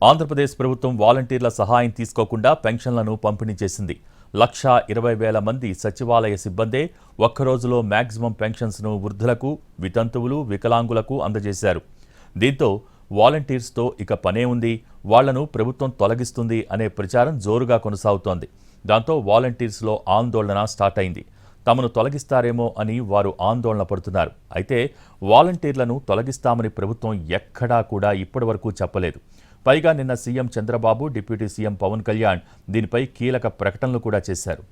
ఆంధ్రప్రదేశ్ ప్రభుత్వం వాలంటీర్ల సహాయం తీసుకోకుండా పెన్షన్లను పంపిణీ చేసింది. 1,20,000 మంది సచివాలయ సిబ్బందే ఒక్కరోజులో మ్యాక్సిమం పెన్షన్స్ను వృద్ధులకు, వితంతువులు, వికలాంగులకు అందజేశారు. దీంతో వాలంటీర్స్తో ఇక పనే ఉంది, వాళ్లను ప్రభుత్వం తొలగిస్తుంది అనే ప్రచారం జోరుగా కొనసాగుతోంది. దాంతో వాలంటీర్స్లో ఆందోళన స్టార్ట్ అయింది. తమను తొలగిస్తారేమో అని వారు ఆందోళన పడుతున్నారు. అయితే వాలంటీర్లను తొలగిస్తామని ప్రభుత్వం ఎక్కడా కూడా ఇప్పటివరకు చెప్పలేదు. పైగా నిన్న CM Chandrababu, deputy CM Pawan Kalyan దీనిపై కీలక ప్రకటనలు కూడా చేశారు.